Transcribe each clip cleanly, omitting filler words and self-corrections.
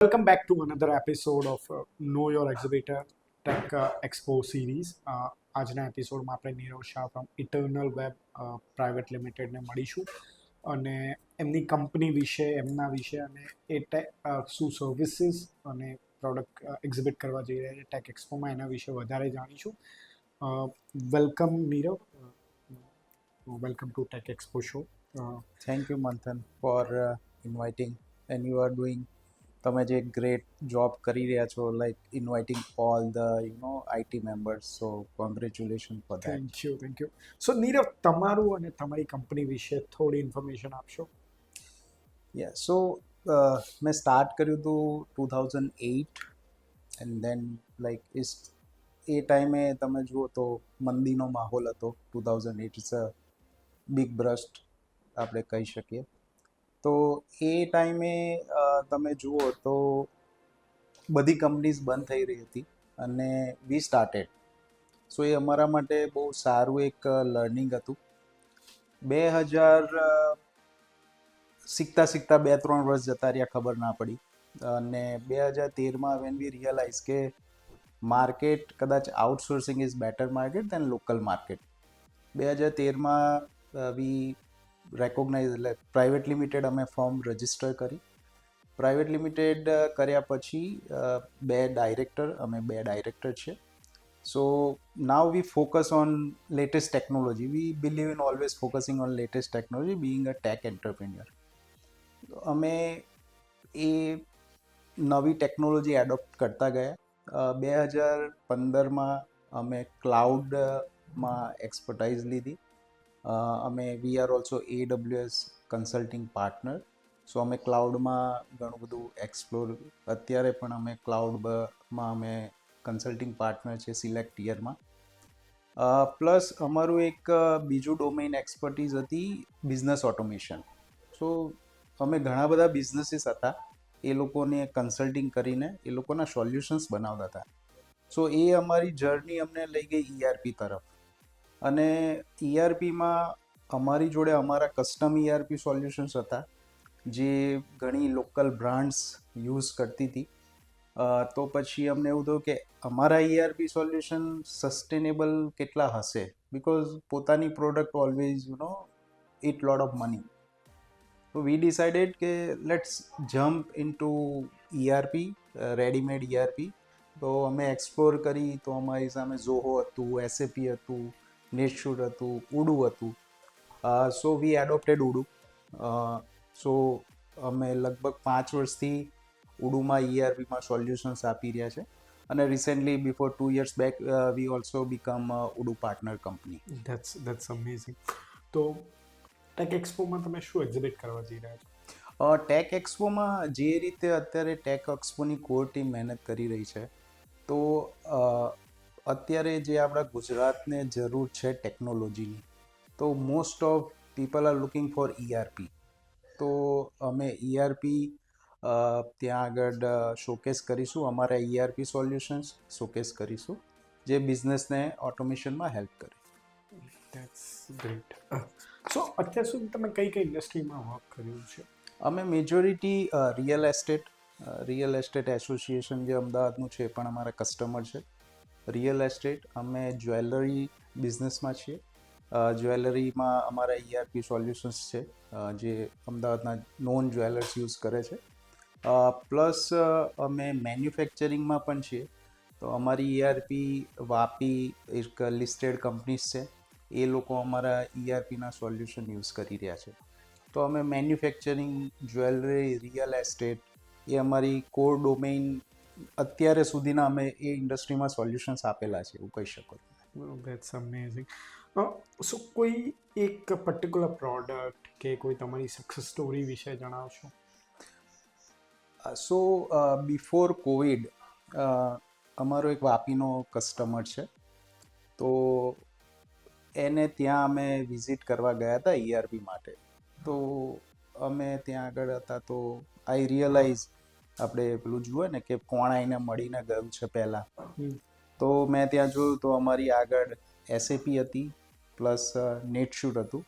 Welcome back to another episode of Know Your Exhibitor Tech Expo series. આજના એપિસોડમાં આપણે Nirav Shah from eternal web private લિમિટેડને મળીશું અને એમની કંપની વિશે એમના વિશે અને શું સર્વિસીસ અને પ્રોડક્ટ એક્ઝિબિટ કરવા જઈ રહ્યા છે ટેક એક્સપોમાં એના વિશે વધારે જાણીશું. Welcome Nirav, welcome to take expo show. Thank you, Manthan, for inviting. And you are doing તમે જે ગ્રેટ જોબ કરી રહ્યા છો, like inviting all the IT members. So congratulations for that. Thank you. So Nirav, તમારું અને તમારી કંપની વિશે થોડી ઇન્ફોર્મેશન આપશો. Yeah, so મેં સ્ટાર્ટ કર્યું હતું 2008 and then like એ ટાઈમે તમે જુઓ તો મંદીનો માહોલ હતો. 2008 ઇઝ અ બિગ બ્રસ્ટ આપણે કહી શકીએ. તો એ ટાઈમે તમે જુઓ તો બધી કંપનીઝ બંધ થઈ રહી હતી અને વી સ્ટાર્ટેડ. સો એ અમારા માટે બહુ સારું એક લર્નિંગ હતું. 2000 શીખતા 2-3 વર્ષ જતા રહ્યા, ખબર ના પડી. અને 2013માં વેન વી રિયલાઇઝ કે માર્કેટ કદાચ outsourcing is better market than local market. 2013માં વી રેકોગ્નાઇઝ એટલે પ્રાઇવેટ લિમિટેડ અમે ફોર્મ રજિસ્ટર કરી. પ્રાઇવેટ લિમિટેડ કર્યા પછી અમે બે ડાયરેક્ટર છે. So now we focus on latest technology. We believe in always focusing on latest technology, being a tech entrepreneur. અમે એ નવી ટેકનોલોજી એડોપ્ટ કરતા ગયા. 2015માં અમે ક્લાઉડમાં એક્સપર્ટાઇઝ લીધી. અમે we are also AWS consulting partner. So અમે ક્લાઉડમાં ઘણું બધું એક્સપ્લોર, અત્યારે પણ અમે ક્લાઉડમાં અમે કન્સલ્ટિંગ પાર્ટનર છે સિલેક્ટ યરમાં. પ્લસ અમારું એક બીજું ડોમેઇન એક્સપર્ટીઝ હતી બિઝનેસ ઓટોમેશન. સો અમે ઘણા બધા બિઝનેસીસ હતા, એ લોકોને કન્સલ્ટિંગ કરીને એ લોકોના સોલ્યુશન્સ બનાવતા હતા. સો એ અમારી જર્ની અમને લઈ ગઈ ERP તરફ. અને ERPમાં અમારી જોડે અમારા કસ્ટમ ERP સોલ્યુશન્સ હતા જે ઘણી લોકલ બ્રાન્ડ્સ યુઝ કરતી હતી. તો પછી અમને એવું થયું કે અમારા ERP સોલ્યુશન સસ્ટેનેબલ કેટલા હશે, બિકોઝ પોતાની product always it lot of money. તો વી ડિસાઇડેડ કે let's jump into ERP, readymade ERP. તો અમે એક્સપ્લોર કરી તો અમારી સામે ઝોહો હતું, SAP હતું, નેટશૂટ હતું, ઉડુ હતું. સો વી એડોપ્ટેડ ઉડુ. સો અમે લગભગ 5 વર્ષથી ઉડુમાં ERPમાં સોલ્યુશન્સ આપી રહ્યા છે. અને recently before 2 years back we also become ઉડુ partner company. That's amazing. તો ટેક એક્સપોમાં તમે શું એક્ઝિબિટ કરવા જઈ રહ્યા છો? ટેક એક્સપોમાં જે રીતે અત્યારે ટેક એક્સપોની કોર ટીમ મહેનત કરી રહી છે, તો અત્યારે જે આપણા ગુજરાતને જરૂર છે ટેકનોલોજીની, તો most of people are looking for ERP. તો અમે ERP ત્યાં આગળ શોકેસ કરીશું, અમારા ERP સોલ્યુશન્સ શોકેસ કરીશું જે બિઝનેસને ઓટોમેશનમાં હેલ્પ કરે. That's great. સો અત્યાર સુધી તમે કઈ ઇન્ડસ્ટ્રીમાં વર્ક કર્યું છે? અમે મેજોરિટી રિયલ એસ્ટેટ એસોસિએશન જે અમદાવાદનું છે એ પણ અમારા કસ્ટમર છે. રિયલ એસ્ટેટ, અમે જ્વેલરી બિઝનેસમાં છીએ. જ્વેલરીમાં અમારા ERP સોલ્યુશન્સ છે જે અમદાવાદના નોન જ્વેલર્સ યુઝ કરે છે. પ્લસ અમે મેન્યુફેક્ચરિંગમાં પણ છીએ. તો અમારી ERP વાપી એક લિસ્ટેડ કંપનીઝ છે, એ લોકો અમારા ERPના સોલ્યુશન યુઝ કરી રહ્યા છે. તો અમે મેન્યુફેક્ચરિંગ, જ્વેલરી, રિયલ એસ્ટેટ એ અમારી કોર ડોમેઇન અત્યારે સુધીના અમે એ ઇન્ડસ્ટ્રીમાં સોલ્યુશન્સ આપેલા છે, એવું કહી શકો. That's amazing. સો કોઈ એક પર્ટિક્યુલર પ્રોડક્ટ કે કોઈ તમારી સક્સેસ સ્ટોરી વિશે જણાવશો? સો બિફોર કોવિડ અમારો એક વાપીનો કસ્ટમર છે. તો એને ત્યાં અમે વિઝિટ કરવા ગયા હતા ERP માટે. તો અમે ત્યાં આગળ હતા તો આઈ રિયલાઇઝ, આપણે પેલું જુએ ને કે કોણ આવીને મળીને ગયું છે પહેલાં. તો મેં ત્યાં જોયું તો અમારી આગળ SAP હતી પ્લસ નેટશૂટ હતું,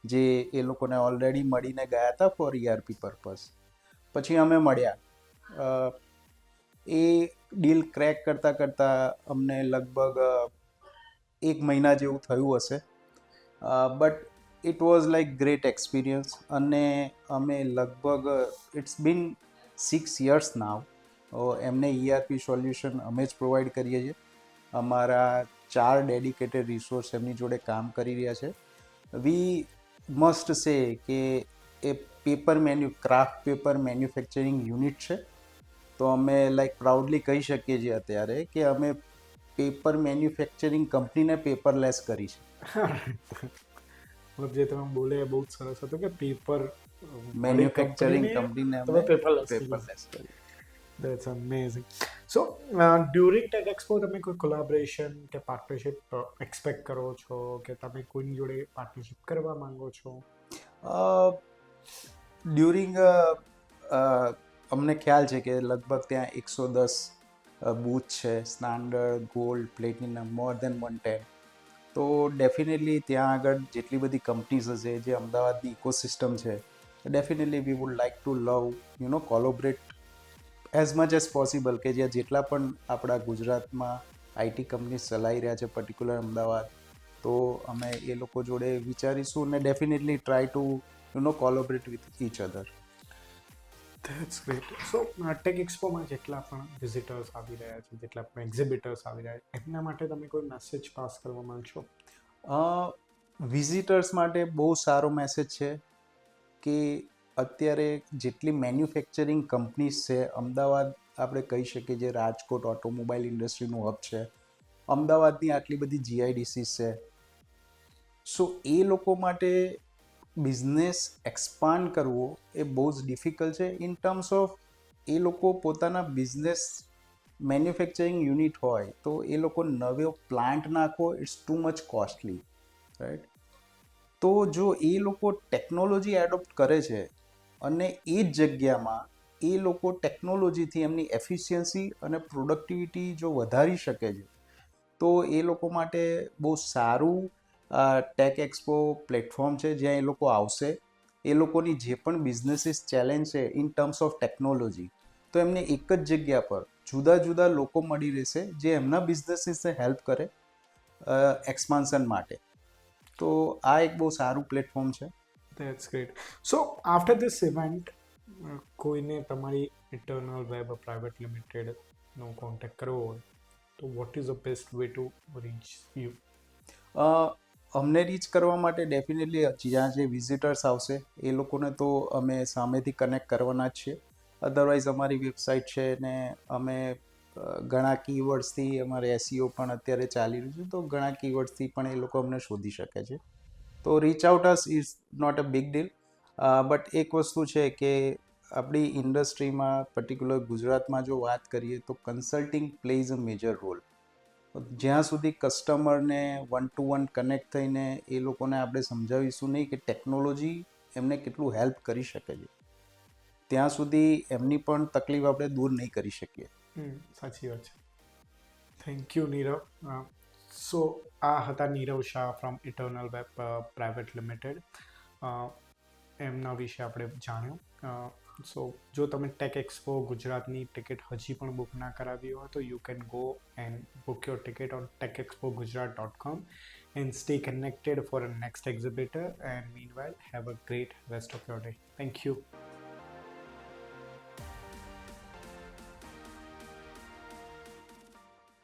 જે એ લોકોને ઓલરેડી મળીને ગયા હતા ફોર ERP પર્પઝ. પછી અમે મળ્યા. એ ડીલ ક્રેક કરતાં કરતાં અમને લગભગ 1 મહિના જેવું થયું હશે, but it was like great experience. અને અમે લગભગ ઇટ્સ બીન 6 years નાવ એમને ERP સોલ્યુશન અમે જ પ્રોવાઈડ કરીએ છીએ. અમારા 4 ડેડિકેટેડ રિસોર્સ એમની જોડે કામ કરી રહ્યા છે. વી મસ્ટ સે કે એ ક્રાફ્ટ પેપર મેન્યુફેક્ચરિંગ યુનિટ છે. તો અમે લાઈક પ્રાઉડલી કહી શકીએ છીએ અત્યારે કે અમે પેપર મેન્યુફેક્ચરિંગ કંપનીને પેપરલેસ કરી છે. મતલબ જે તમે બોલે એ બહુ જ સરસ હતું કે પેપર મેન્યુફેક્ચરિંગ કંપનીને અમે પેપરલેસ પેપરલેસ કરી. That's amazing. So, during Tech Expo તમે કોઈ કોલાબોરેશન કે પાર્ટનરશિપ એક્સપેક્ટ કરો છો કે તમે કોઈની જોડે પાર્ટનરશિપ કરવા માંગો છો? ડ્યુરિંગ અમને ખ્યાલ છે કે લગભગ ત્યાં 110 બૂથ છે, સ્ટાન્ડર્ડ, ગોલ્ડ, પ્લેટિનમ, મોર દેન 110. તો ડેફિનેટલી ત્યાં આગળ જેટલી બધી કંપનીઝ હશે જે અમદાવાદની ઇકોસિસ્ટમ છે, definitely we would like to love collaborate as much as possible કે જ્યાં જેટલા પણ આપણા ગુજરાતમાં IT કંપનીઝ ચલાવી રહ્યા છે પર્ટિક્યુલર અમદાવાદ, તો અમે એ લોકો જોડે વિચારીશું ને definitely try to collaborate with each other. That's great. So, tech એક્સપોમાં જેટલા પણ વિઝિટર્સ આવી રહ્યા છે, જેટલા પણ એક્ઝિબિટર્સ આવી રહ્યા છે, એમના માટે તમે કોઈ મેસેજ પાસ કરવા માંગશો? વિઝિટર્સ માટે બહુ સારો મેસેજ છે કે અત્યારે જેટલી મેન્યુફેક્ચરિંગ કંપનીઝ છે, અમદાવાદ આપણે કહી શકીએ જે રાજકોટ ઓટોમોબાઈલ ઇન્ડસ્ટ્રીનું હબ છે, અમદાવાદની આટલી બધી GIDCs છે. સો એ લોકો માટે બિઝનેસ એક્સપાન્ડ કરવો એ બહુ જ ડિફિકલ્ટ છે ઇન ટર્મ્સ ઓફ એ લોકો પોતાના બિઝનેસ મેન્યુફેક્ચરિંગ યુનિટ હોય તો એ લોકો નવો પ્લાન્ટ નાખવો it's too much costly, right? તો જો એ લોકો ટેકનોલોજી એડોપ્ટ કરે છે અને એ જ જગ્યામાં એ લોકો ટેકનોલોજીથી એમની એફિશિયન્સી અને પ્રોડક્ટિવિટી જો વધારી શકે છે, તો એ લોકો માટે બહુ સારું ટેક એક્સપો પ્લેટફોર્મ છે જ્યાં એ લોકો આવશે. એ લોકોની જે પણ બિઝનેસીસ ચેલેન્જ છે ઇન ટર્મ્સ ઓફ ટેકનોલોજી, તો એમને એક જ જગ્યા પર જુદા જુદા લોકો મળી રહેશે જે એમના બિઝનેસીસને હેલ્પ કરે એક્સપાન્શન માટે. તો આ એક બહુ સારું પ્લેટફોર્મ છે. That's great. So, after this event, કોઈને તમારી ઇટર્નલ વેબ પ્રાઇવેટ લિમિટેડનો કોન્ટેક્ટ કરવો હોય તો what is the best way to reach you? અમને રીચ કરવા માટે ડેફિનેટલી જ્યાં જે વિઝિટર્સ આવશે એ લોકોને તો અમે સામેથી કનેક્ટ કરવાના જ છીએ. અધરવાઇઝ અમારી વેબસાઇટ છે ને અમે ઘણા કીવર્ડ્સથી અમારે SEO પણ અત્યારે ચાલી રહ્યું છે, તો ઘણા કીવર્ડ્સથી પણ એ લોકો અમને શોધી શકે છે. તો reach out us is not a big deal. But એક વસ્તુ છે કે આપણી ઇન્ડસ્ટ્રીમાં પર્ટિક્યુલર ગુજરાતમાં જો વાત કરીએ તો consulting plays a major role. જ્યાં સુધી કસ્ટમરને 1-to-1 કનેક્ટ થઈને એ લોકોને આપણે સમજાવીશું નહીં કે ટેકનોલોજી એમને કેટલું હેલ્પ કરી શકે છે, ત્યાં સુધી એમની પણ તકલીફ આપણે દૂર નહીં કરી શકીએ. સાચી વાત છે. Thank you Nirav. સો આ હતા Nirav Shah from eternal web private limited. એમના વિશે આપણે જાણ્યું. સો જો તમે ટેક એક્સપો ગુજરાતની ટિકિટ હજી પણ બુક ના કરાવી હોય તો you can go and book your ticket on techexpogujarat.com and stay connected for a next exhibitor, and meanwhile have a great rest of your day. Thank you.